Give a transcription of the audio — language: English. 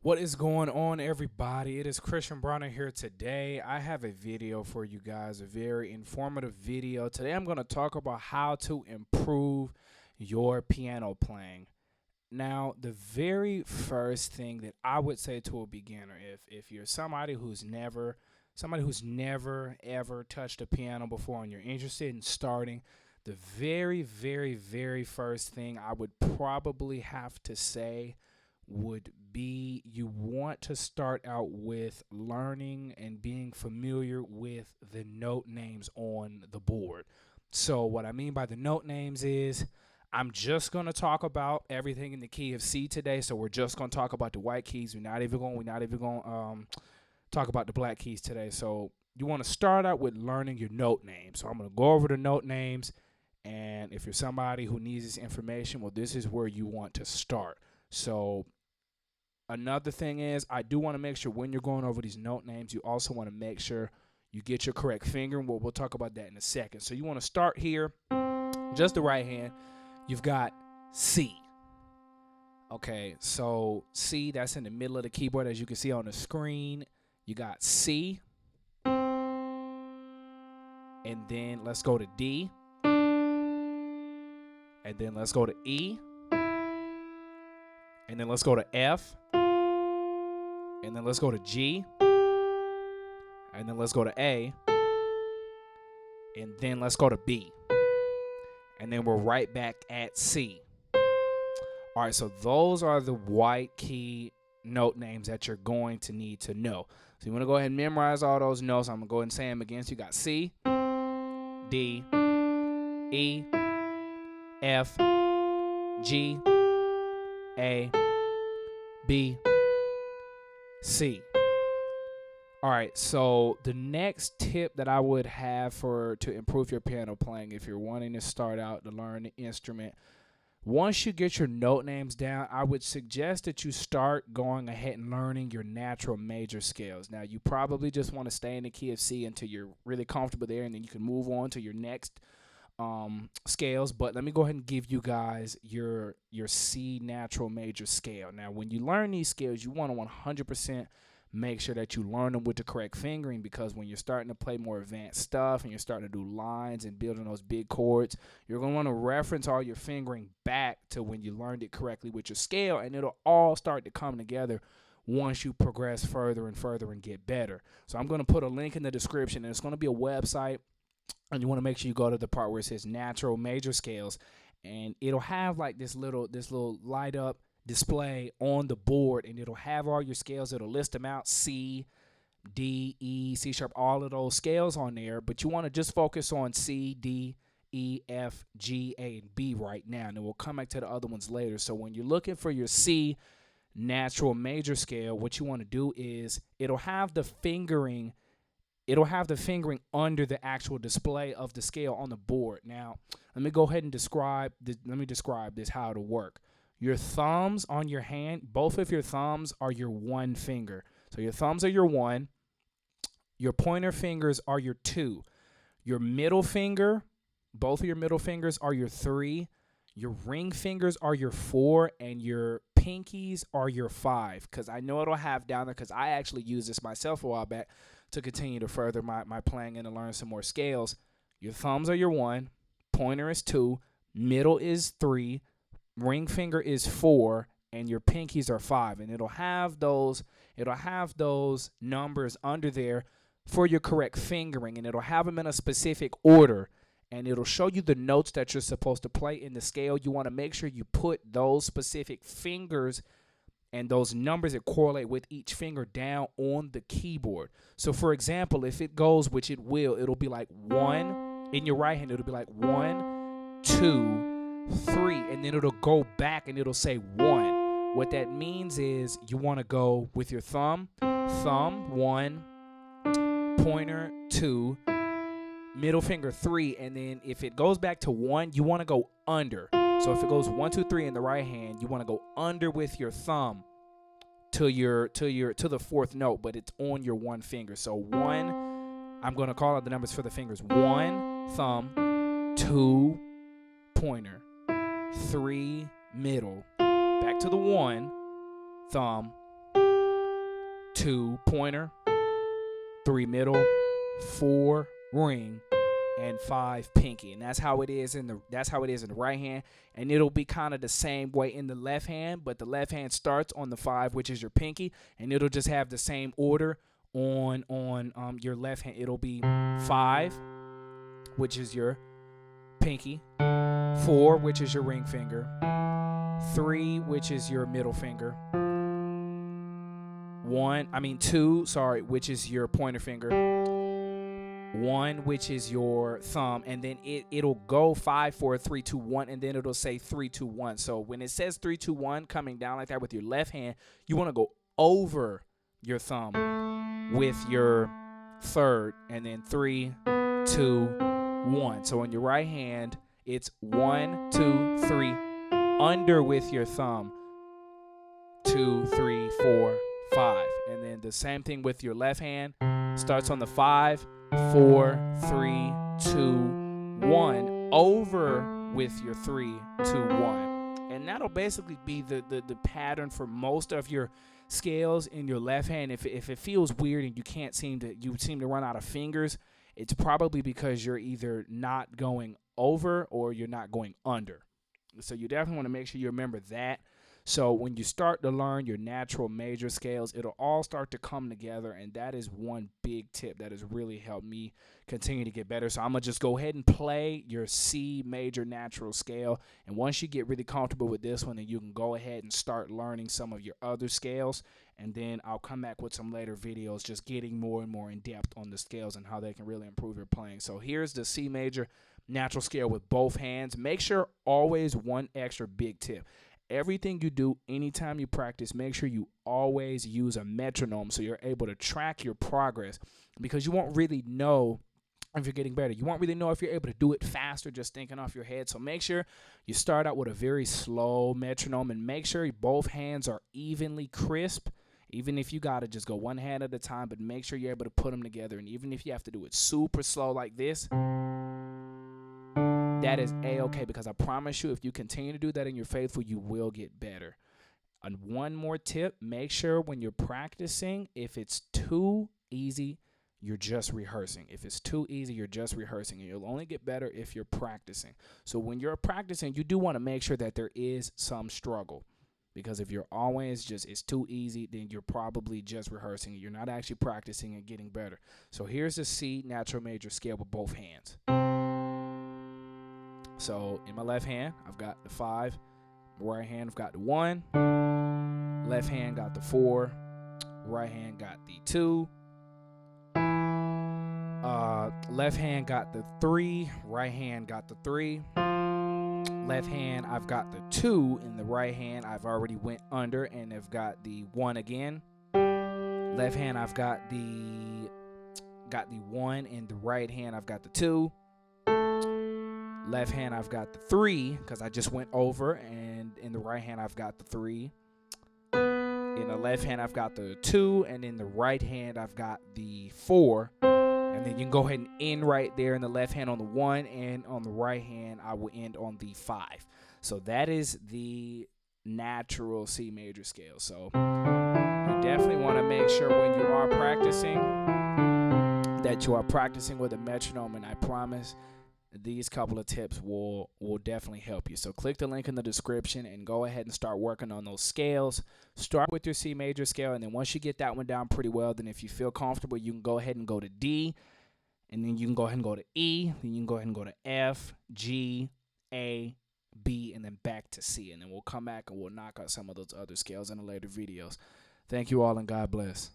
What is going on, everybody? It is Christian Bronner here today. I have a video for you guys, a very informative video. Today I'm going to talk about how to improve your piano playing. Now, the very first thing that I would say to a beginner, if you're somebody who's never ever touched a piano before and you're interested in starting, the very first thing I would probably have to say would be you want to start out with learning and being familiar with the note names on the board. So what I mean by the note names is I'm just going to talk about everything in the key of C today. So we're just going to talk about the white keys. We're not even going to talk about the black keys today. So you want to start out with learning your note names. So I'm going to go over the note names, and if you're somebody who needs this information, well, this is where you want to start. So another thing is I do want to make sure when you're going over these note names, you also want to make sure you get your correct fingering. We'll talk about that in a second. So you want to start here, just the right hand. You've got C. Okay, so C, that's in the middle of the keyboard, as you can see on the screen. You got C. And then let's go to D. And then let's go to E. And then let's go to F. And then let's go to G. And then let's go to A. And then let's go to B. And then we're right back at C. All right, so those are the white key note names that you're going to need to know. So you want to go ahead and memorize all those notes. I'm going to go ahead and say them again. So you got C, D, E, F, G, A, B, C. All right, so the next tip that I would have to improve your piano playing, if you're wanting to start out to learn the instrument, once you get your note names down, I would suggest that you start going ahead and learning your natural major scales. Now, you probably just want to stay in the key of C until you're really comfortable there, and then you can move on to your next scales. But let me go ahead and give you guys your C natural major scale. Now, when you learn these scales, you want to 100% make sure that you learn them with the correct fingering, because when you're starting to play more advanced stuff and you're starting to do lines and building those big chords, you're going to want to reference all your fingering back to when you learned it correctly with your scale, and it'll all start to come together once you progress further and further and get better. So I'm going to put a link in the description, and it's going to be a website, and you want to make sure you go to the part where it says natural major scales, and it'll have like this little light up display on the board, and it'll have all your scales. It'll list them out: C, D, E, C sharp, all of those scales on there. But you want to just focus on C, D, E, F, G, A, and B right now, and then we'll come back to the other ones later. So when you're looking for your C natural major scale, what you want to do is it'll have the fingering under the actual display of the scale on the board. Now, let me go ahead and describe this, how it'll work. Your thumbs on your hand, both of your thumbs are your one finger. So your thumbs are your one. Your pointer fingers are your two. Your middle finger, both of your middle fingers are your three. Your ring fingers are your four, and your pinkies are your five. Because I know it'll have down there, because I actually used this myself a while back to continue to further my playing and to learn some more scales. Your thumbs are your one. Pointer is two. Middle is three. Ring finger is four, and your pinkies are five, and it'll have those numbers under there for your correct fingering, and it'll have them in a specific order, and it'll show you the notes that you're supposed to play in the scale. You want to make sure you put those specific fingers and those numbers that correlate with each finger down on the keyboard. So for example, if it goes, which it will, it'll be like one in your right hand. It'll be like 1, 2, 3, and then it'll go back and it'll say 1. What that means is you want to go with your thumb 1, pointer 2, middle finger 3, and then if it goes back to 1, you want to go under. So if it goes 1, 2, 3 in the right hand, you want to go under with your thumb to the fourth note, but it's on your one finger. So 1, I'm going to call out the numbers for the fingers: 1 thumb, 2 pointer, 3 middle, back to the 1 thumb, 2 pointer, 3 middle, 4 ring, and 5 pinky. And that's how it is in the right hand. And it'll be kind of the same way in the left hand, but the left hand starts on the 5, which is your pinky, and it'll just have the same order on your left hand. It'll be 5, which is your pinky, 4, which is your ring finger, 3, which is your middle finger, 2, which is your pointer finger, 1, which is your thumb, and then it'll go 5, 4, 3, 2, 1, and then it'll say 3, 2, 1. So when it says 3, 2, 1 coming down like that with your left hand, you want to go over your thumb with your third, and then 3, 2, 1. So on your right hand, it's 1, 2, 3, under with your thumb, 2, 3, 4, 5. And then the same thing with your left hand, starts on the 5, 4, 3, 2, 1, over with your 3, 2, 1. And that'll basically be the pattern for most of your scales in your left hand. If it feels weird and you seem to run out of fingers, it's probably because you're either not going over or you're not going under. So you definitely want to make sure you remember that. So when you start to learn your natural major scales, it'll all start to come together, and that is one big tip that has really helped me continue to get better. So I'm going to just go ahead and play your C major natural scale, and once you get really comfortable with this one, then you can go ahead and start learning some of your other scales, and then I'll come back with some later videos just getting more and more in depth on the scales and how they can really improve your playing. So here's the C major natural scale with both hands. Make sure always one extra big tip. Everything you do, anytime you practice, make sure you always use a metronome so you're able to track your progress, because you won't really know if you're getting better. You won't really know if you're able to do it faster just thinking off your head. So make sure you start out with a very slow metronome, and make sure both hands are evenly crisp. Even if you got to just go one hand at a time, but make sure you're able to put them together. And even if you have to do it super slow like this, that is A-okay, because I promise you, if you continue to do that and you're faithful, you will get better. And one more tip, make sure when you're practicing, if it's too easy, you're just rehearsing. If it's too easy, you're just rehearsing, and you'll only get better if you're practicing. So when you're practicing, you do want to make sure that there is some struggle, because if you're always just, it's too easy, then you're probably just rehearsing. You're not actually practicing and getting better. So here's the C natural major scale with both hands. So in my left hand, I've got the 5. Right hand, I've got the 1. Left hand got the 4. Right hand got the 2. Left hand got the 3. Right hand got the 3. Left hand, I've got the 2. In the right hand, I've already went under and I've got the 1 again. Left hand, I've got the 1. In the right hand, I've got the 2. Left hand, I've got the 3 because I just went over, and in the right hand, I've got the 3. In the left hand, I've got the 2, and in the right hand, I've got the 4. And then you can go ahead and end right there in the left hand on the 1, and on the right hand, I will end on the 5. So that is the natural C major scale. So you definitely want to make sure when you are practicing that you are practicing with a metronome, and I promise these couple of tips will definitely help you. So click the link in the description and go ahead and start working on those scales. Start with your C major scale, and then once you get that one down pretty well, then if you feel comfortable, you can go ahead and go to D, and then you can go ahead and go to E, then you can go ahead and go to F, G, A, B, and then back to C. And then we'll come back and we'll knock out some of those other scales in the later videos. Thank you all, and God bless.